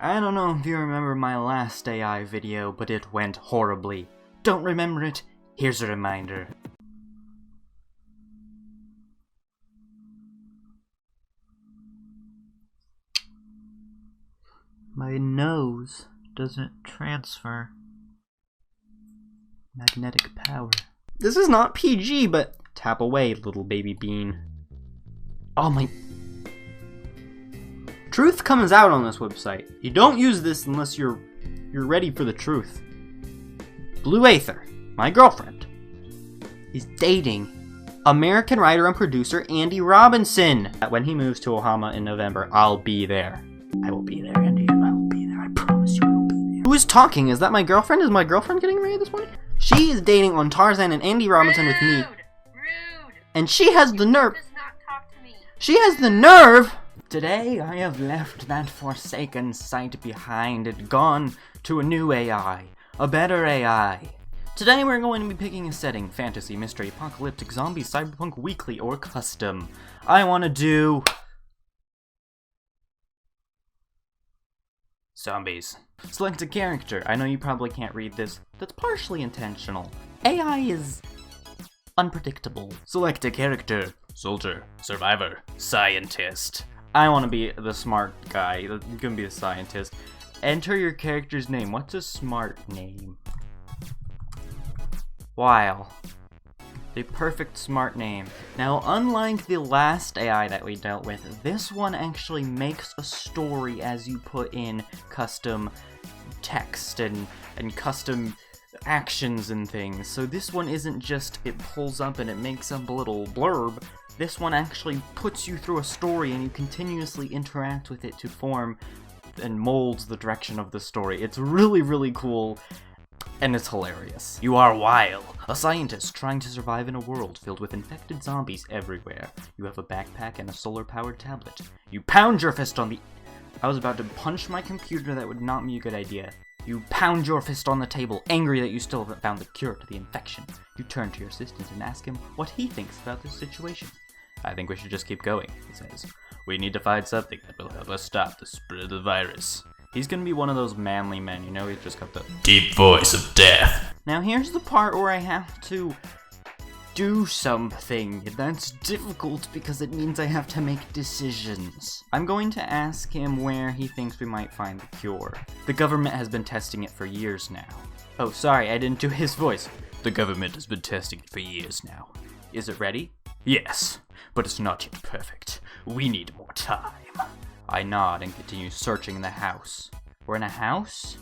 I don't know if you remember my last AI video, but it went horribly. Don't remember it? Here's a reminder. My nose doesn't transfer magnetic power. This is not PG, but tap away, little baby bean. Oh my... Truth comes out on this website. You don't use this unless you're ready for the truth. Blue Aether, my girlfriend, is dating American writer and producer Andy Robinson. When he moves to Ohama in November, I'll be there. I will be there, Andy. I will be there. I promise you I will be there. Who is talking? Is that my girlfriend? Is my girlfriend getting married this morning? She is dating on Tarzan and Andy Robinson with me. Rude. And she has the nerve. Does not talk to me. She has the nerve. Today I have left that forsaken site behind and gone to a new AI. A better AI. Today we're going to be picking a setting: fantasy, mystery, apocalyptic, zombie, cyberpunk, weekly, or custom. I want to do... zombies. Select a character. I know you probably can't read this. That's partially intentional. AI is unpredictable. Select a character. Soldier, survivor, scientist. I want to be the smart guy. You're gonna be a scientist. Enter your character's name. What's a smart name? Weil. The perfect smart name. Now, unlike the last AI that we dealt with, this one actually makes a story as you put in custom text and custom actions and things. So this one isn't just it pulls up and it makes up a little blurb. This one actually puts you through a story and you continuously interact with it to form and molds the direction of the story. It's really, really cool. And it's hilarious. You are Weil, a scientist trying to survive in a world filled with infected zombies everywhere. You have a backpack and a solar-powered tablet. You pound your fist on the... I was about to punch my computer. That would not be a good idea. You pound your fist on the table, angry that you still haven't found the cure to the infection. You turn to your assistant and ask him what he thinks about this situation. I think we should just keep going, he says. We need to find something that will help us stop the spread of the virus. He's gonna be one of those manly men, you know, he's just got the deep voice of death. Now here's the part where I have to do something. That's difficult because it means I have to make decisions. I'm going to ask him where he thinks we might find the cure. The government has been testing it for years now. Oh, sorry, I didn't do his voice. The government has been testing it for years now. Is it ready? Yes, but it's not yet perfect. We need more time. I nod and continue searching the house. We're in a house?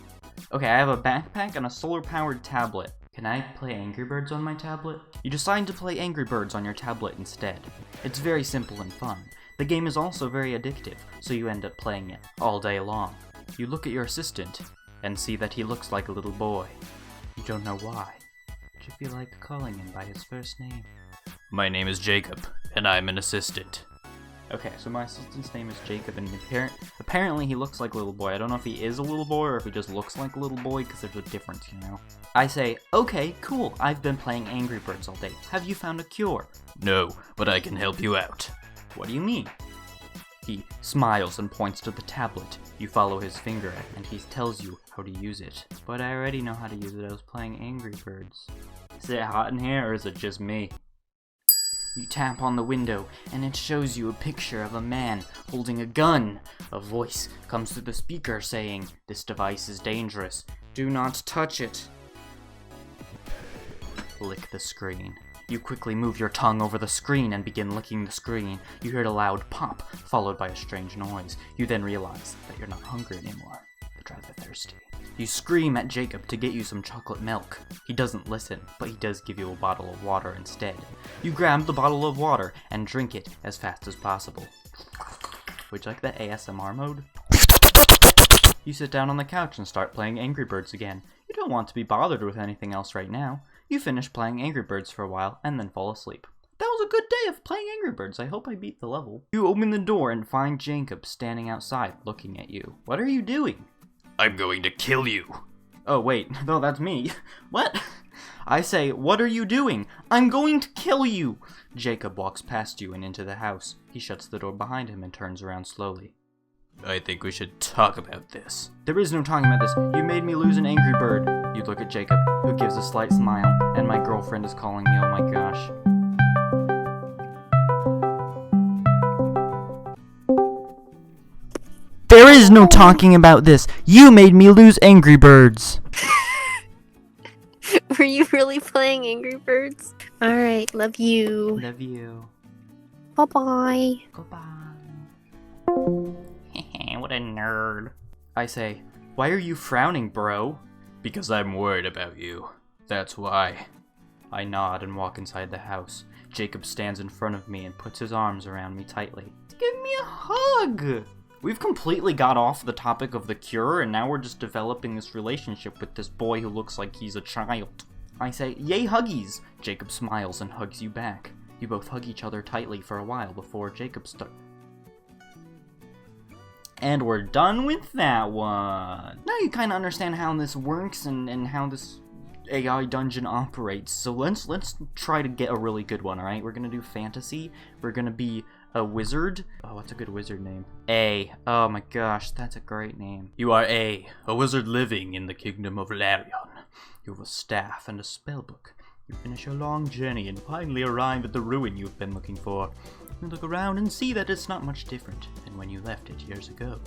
Okay, I have a backpack and a solar-powered tablet. Can I play Angry Birds on my tablet? You decide to play Angry Birds on your tablet instead. It's very simple and fun. The game is also very addictive, so you end up playing it all day long. You look at your assistant and see that he looks like a little boy. You don't know why, but you feel like calling him by his first name. My name is Jacob, and I'm an assistant. Okay, so my assistant's name is Jacob, and apparently he looks like a little boy. I don't know if he is a little boy or if he just looks like a little boy, because there's a difference, you know? I say, okay, cool, I've been playing Angry Birds all day. Have you found a cure? No, but I can help you out. What do you mean? He smiles and points to the tablet. You follow his finger, and he tells you how to use it. But I already know how to use it. I was playing Angry Birds. Is it hot in here, or is it just me? You tap on the window, and it shows you a picture of a man holding a gun. A voice comes through the speaker saying, "This device is dangerous. Do not touch it." Lick the screen. You quickly move your tongue over the screen and begin licking the screen. You hear a loud pop, followed by a strange noise. You then realize that you're not hungry anymore, but rather thirsty. You scream at Jacob to get you some chocolate milk. He doesn't listen, but he does give you a bottle of water instead. You grab the bottle of water and drink it as fast as possible. Would you like that ASMR mode? You sit down on the couch and start playing Angry Birds again. You don't want to be bothered with anything else right now. You finish playing Angry Birds for a while and then fall asleep. That was a good day of playing Angry Birds. I hope I beat the level. You open the door and find Jacob standing outside looking at you. What are you doing? I'm going to kill you. Oh, wait. No, that's me. What? I say, what are you doing? I'm going to kill you. Jacob walks past you and into the house. He shuts the door behind him and turns around slowly. I think we should talk about this. There is no talking about this. You made me lose an angry bird. You look at Jacob, who gives a slight smile, and my girlfriend is calling me, oh my gosh. There is no talking about this. You made me lose Angry Birds. Were you really playing Angry Birds? Alright, love you. Love you. Bye-bye. Goodbye. What a nerd. I say, why are you frowning, bro? Because I'm worried about you. That's why. I nod and walk inside the house. Jacob stands in front of me and puts his arms around me tightly. Give me a hug! We've completely got off the topic of the cure, and now we're just developing this relationship with this boy who looks like he's a child. I say, yay huggies! Jacob smiles and hugs you back. You both hug each other tightly for a while before Jacob starts. And we're done with that one. Now you kind of understand how this works and how this AI dungeon operates. So let's try to get a really good one, alright? We're gonna do fantasy. We're gonna be a wizard. Oh, what's a good wizard name? A. Oh my gosh, that's a great name. You are a wizard living in the kingdom of Larion. You have a staff and a spellbook. You finish your long journey and finally arrive at the ruin you've been looking for. You look around and see that it's not much different than when you left it years ago.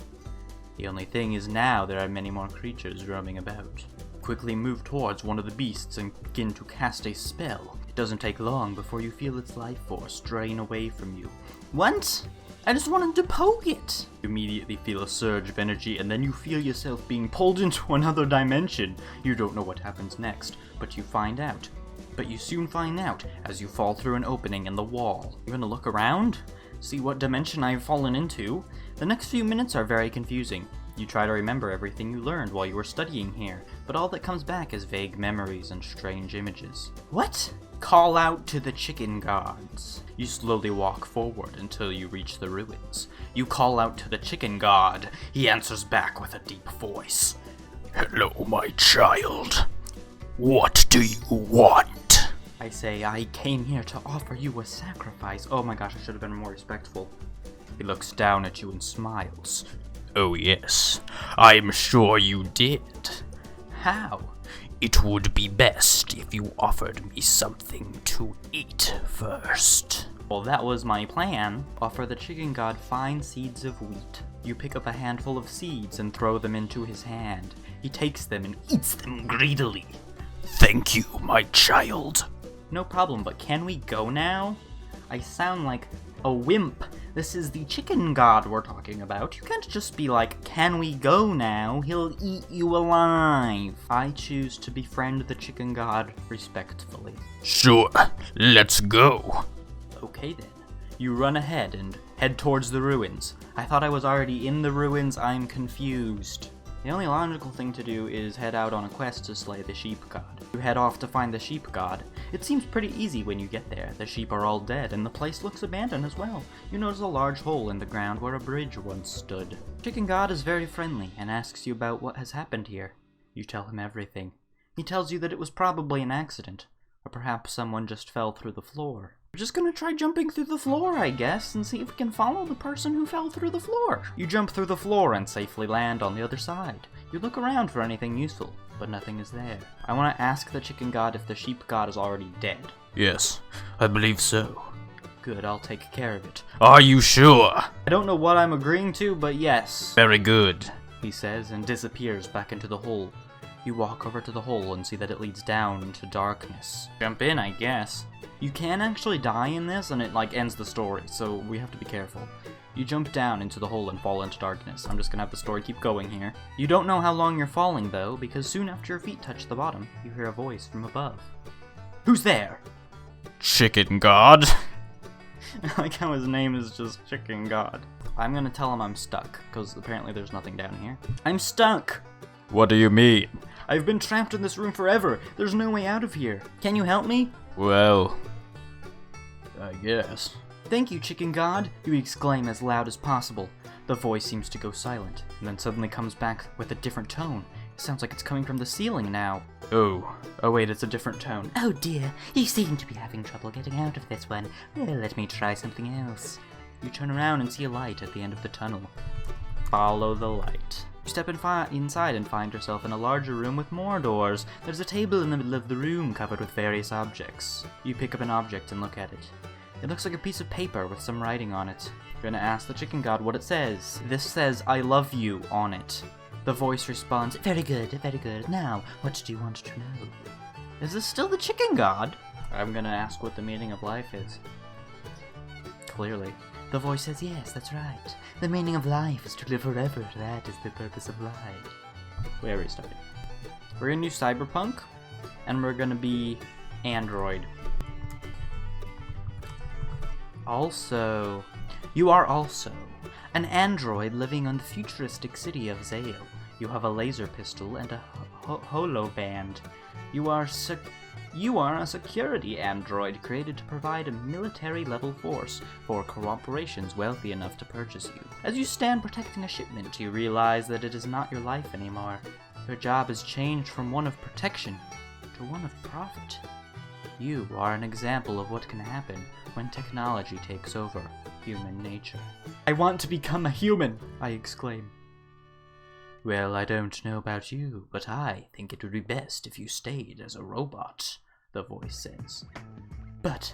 The only thing is now there are many more creatures roaming about. Quickly move towards one of the beasts and begin to cast a spell. It doesn't take long before you feel its life force drain away from you. What? I just wanted to poke it! You immediately feel a surge of energy and then you feel yourself being pulled into another dimension. You don't know what happens next, but you find out. But you soon find out as you fall through an opening in the wall. You're gonna look around? See what dimension I've fallen into? The next few minutes are very confusing. You try to remember everything you learned while you were studying here, but all that comes back is vague memories and strange images. What? Call out to the chicken gods. You slowly walk forward until you reach the ruins. You call out to the chicken god. He answers back with a deep voice. Hello, my child. What do you want? I say, I came here to offer you a sacrifice. Oh my gosh, I should have been more respectful. He looks down at you and smiles. Oh yes, I'm sure you did. How? It would be best if you offered me something to eat first. Well, that was my plan. Offer the chicken god fine seeds of wheat. You pick up a handful of seeds and throw them into his hand. He takes them and eats them greedily. Thank you, my child. No problem, but can we go now? I sound like a wimp. This is the chicken god we're talking about. You can't just be like, can we go now? He'll eat you alive. I choose to befriend the chicken god respectfully. Sure, let's go. Okay then. You run ahead and head towards the ruins. I thought I was already in the ruins. I'm confused. The only logical thing to do is head out on a quest to slay the sheep god. You head off to find the sheep god. It seems pretty easy when you get there. The sheep are all dead, and the place looks abandoned as well. You notice a large hole in the ground where a bridge once stood. Chicken god is very friendly and asks you about what has happened here. You tell him everything. He tells you that it was probably an accident, or perhaps someone just fell through the floor. We're just gonna try jumping through the floor, I guess, and see if we can follow the person who fell through the floor. You jump through the floor and safely land on the other side. You look around for anything useful, but nothing is there. I want to ask the chicken god if the sheep god is already dead. Yes, I believe so. Good, I'll take care of it. Are you sure? I don't know what I'm agreeing to, but yes. Very good, he says, and disappears back into the hole. You walk over to the hole and see that it leads down into darkness. Jump in, I guess. You can actually die in this, and it ends the story, so we have to be careful. You jump down into the hole and fall into darkness. I'm just gonna have the story keep going here. You don't know how long you're falling, though, because soon after your feet touch the bottom, you hear a voice from above. Who's there? Chicken God. I like how his name is just Chicken God. I'm gonna tell him I'm stuck, because apparently there's nothing down here. I'm stuck! What do you mean? I've been trapped in this room forever. There's no way out of here. Can you help me? Well, I guess. Thank you, Chicken God, you exclaim as loud as possible. The voice seems to go silent, and then suddenly comes back with a different tone. It sounds like it's coming from the ceiling now. Oh wait, it's a different tone. Oh dear, you seem to be having trouble getting out of this one. Well, let me try something else. You turn around and see a light at the end of the tunnel. Follow the light. You step inside and find yourself in a larger room with more doors. There's a table in the middle of the room covered with various objects. You pick up an object and look at it. It looks like a piece of paper with some writing on it. You're gonna ask the chicken god what it says. This says, "I love you," on it. The voice responds, "Very good, very good. Now, what do you want to know?" Is this still the chicken god? I'm gonna ask what the meaning of life is. Clearly. The voice says, "Yes, that's right. The meaning of life is to live forever. That is the purpose of life." Where are we starting? We're gonna do cyberpunk, and we're gonna be android. You are also an android living on the futuristic city of Zale. You have a laser pistol and a holoband. You are a security android created to provide a military-level force for corporations wealthy enough to purchase you. As you stand protecting a shipment, you realize that it is not your life anymore. Your job has changed from one of protection to one of profit. You are an example of what can happen when technology takes over human nature. "I want to become a human!" I exclaim. "Well, I don't know about you, but I think it would be best if you stayed as a robot," the voice says. But,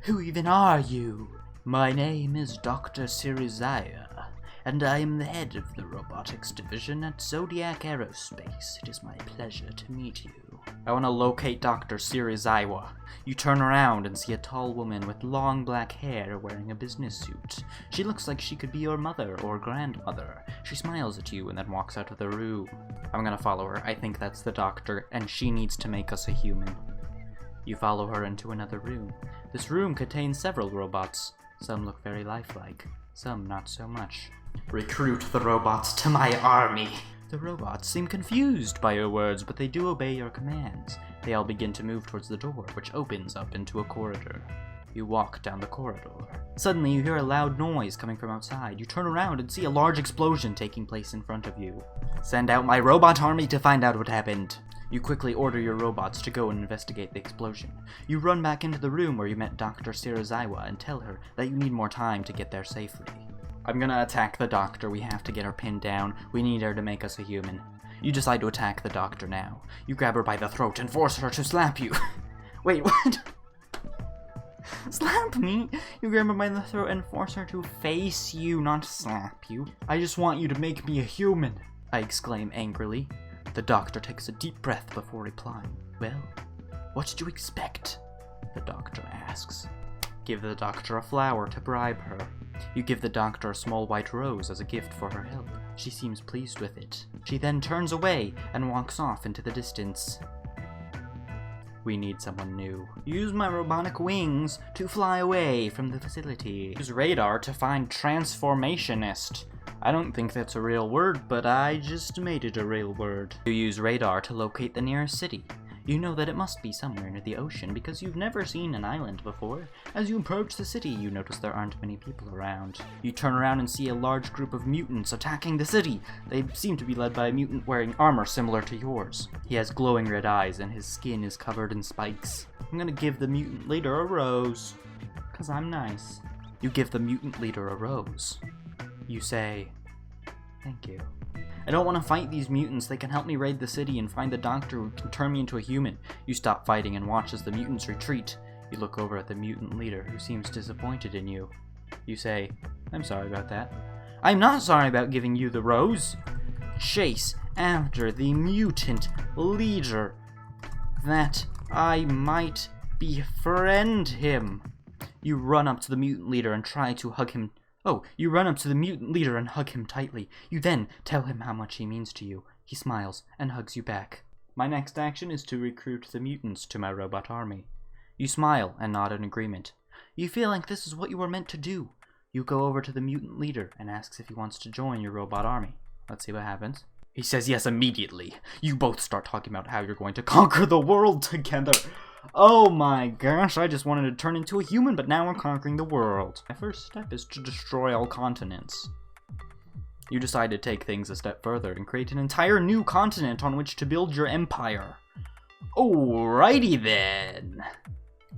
who even are you?" "My name is Dr. Sirizaya, and I am the head of the robotics division at Zodiac Aerospace. It is my pleasure to meet you." I want to locate Dr. Sirizaiwa. You turn around and see a tall woman with long black hair wearing a business suit. She looks like she could be your mother or grandmother. She smiles at you and then walks out of the room. I'm gonna follow her. I think that's the doctor, and she needs to make us a human. You follow her into another room. This room contains several robots. Some look very lifelike, some not so much. "Recruit the robots to my army." The robots seem confused by your words, but they do obey your commands. They all begin to move towards the door, which opens up into a corridor. You walk down the corridor. Suddenly you hear a loud noise coming from outside. You turn around and see a large explosion taking place in front of you. "Send out my robot army to find out what happened." You quickly order your robots to go and investigate the explosion. You run back into the room where you met Dr. Sirizaiwa and tell her that you need more time to get there safely. "I'm gonna attack the doctor. We have to get her pinned down. We need her to make us a human." You decide to attack the doctor now. You grab her by the throat and force her to slap you. Wait, what? Slap me? You grab her by the throat and force her to face you, not slap you. "I just want you to make me a human," I exclaim angrily. The doctor takes a deep breath before replying. "Well, what did you expect?" the doctor asks. Give the doctor a flower to bribe her. You give the doctor a small white rose as a gift for her help. She seems pleased with it. She then turns away and walks off into the distance. We need someone new. Use my robotic wings to fly away from the facility. Use radar to find transformationist. I don't think that's a real word, but I just made it a real word. You use radar to locate the nearest city. You know that it must be somewhere near the ocean because you've never seen an island before. As you approach the city, you notice there aren't many people around. You turn around and see a large group of mutants attacking the city. They seem to be led by a mutant wearing armor similar to yours. He has glowing red eyes and his skin is covered in spikes. I'm gonna give the mutant leader a rose, 'cause I'm nice. You give the mutant leader a rose. You say, "Thank you. I don't want to fight these mutants. They can help me raid the city and find the doctor who can turn me into a human." You stop fighting and watch as the mutants retreat. You look over at the mutant leader, who seems disappointed in you. You say, "I'm sorry about that." "I'm not sorry about giving you the rose." Chase after the mutant leader, that I might befriend him. You run up to the mutant leader and try to hug him. You run up to the mutant leader and hug him tightly. You then tell him how much he means to you. He smiles and hugs you back. My next action is to recruit the mutants to my robot army. You smile and nod in agreement. You feel like this is what you were meant to do. You go over to the mutant leader and asks if he wants to join your robot army. Let's see what happens. He says yes immediately. You both start talking about how you're going to conquer the world together. Oh my gosh, I just wanted to turn into a human, but now we're conquering the world. My first step is to destroy all continents. You decide to take things a step further and create an entire new continent on which to build your empire. Alrighty then.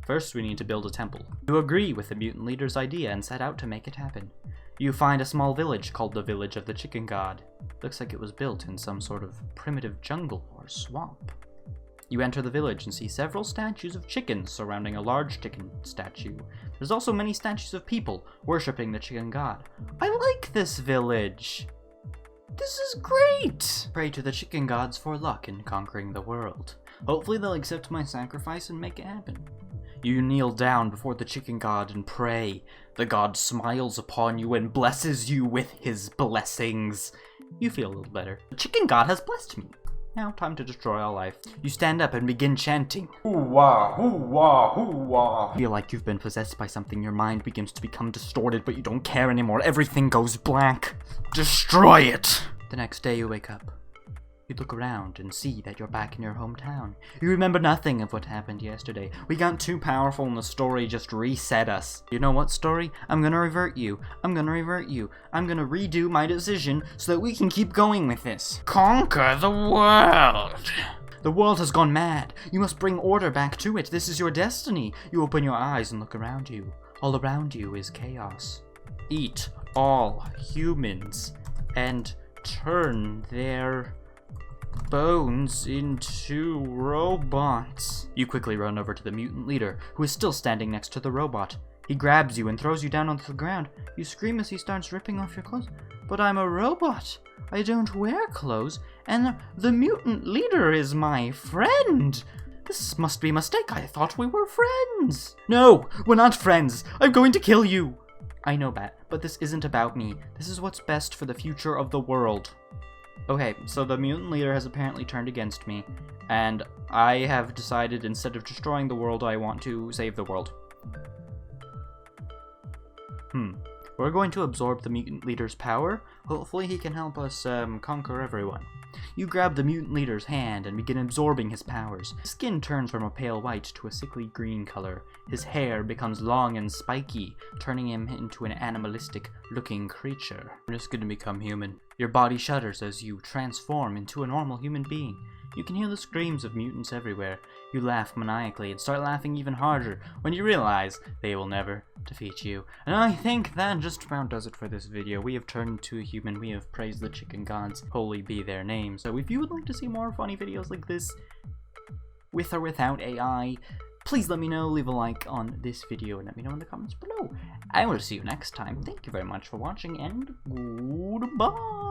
First, we need to build a temple. You agree with the mutant leader's idea and set out to make it happen. You find a small village called the Village of the Chicken God. Looks like it was built in some sort of primitive jungle or swamp. You enter the village and see several statues of chickens surrounding a large chicken statue. There's also many statues of people worshipping the chicken god. I like this village! This is great! Pray to the chicken gods for luck in conquering the world. Hopefully they'll accept my sacrifice and make it happen. You kneel down before the chicken god and pray. The god smiles upon you and blesses you with his blessings. You feel a little better. The chicken god has blessed me. Now, time to destroy all life. You stand up and begin chanting. Hoo-wah, hoo-wah, hoo-wah. You feel like you've been possessed by something. Your mind begins to become distorted, but you don't care anymore. Everything goes blank. Destroy it! The next day you wake up. You look around and see that you're back in your hometown. You remember nothing of what happened yesterday. We got too powerful and the story just reset us. You know what, story? I'm gonna revert you. I'm gonna redo my decision so that we can keep going with this. Conquer the world! The world has gone mad. You must bring order back to it. This is your destiny. You open your eyes and look around you. All around you is chaos. Eat all humans and turn their bones into robots. You quickly run over to the mutant leader, who is still standing next to the robot. He grabs you and throws you down onto the ground. You scream as he starts ripping off your clothes. But I'm a robot. I don't wear clothes, and the mutant leader is my friend. This must be a mistake. I thought we were friends. No, we're not friends. I'm going to kill you. I know, Bat, but this isn't about me. This is what's best for the future of the world. Okay, so the mutant leader has apparently turned against me, and I have decided instead of destroying the world, I want to save the world. We're going to absorb the mutant leader's power. Hopefully he can help us conquer everyone. You grab the mutant leader's hand and begin absorbing his powers. His skin turns from a pale white to a sickly green color. His hair becomes long and spiky, turning him into an animalistic-looking creature. You're just gonna become human. Your body shudders as you transform into a normal human being. You can hear the screams of mutants everywhere. You laugh maniacally and start laughing even harder when you realize they will never defeat you. And I think that just about does it for this video. We have turned into a human. We have praised the chicken gods. Holy be their name. So if you would like to see more funny videos like this, with or without AI, please let me know. Leave a like on this video and let me know in the comments below. I will see you next time. Thank you very much for watching and goodbye.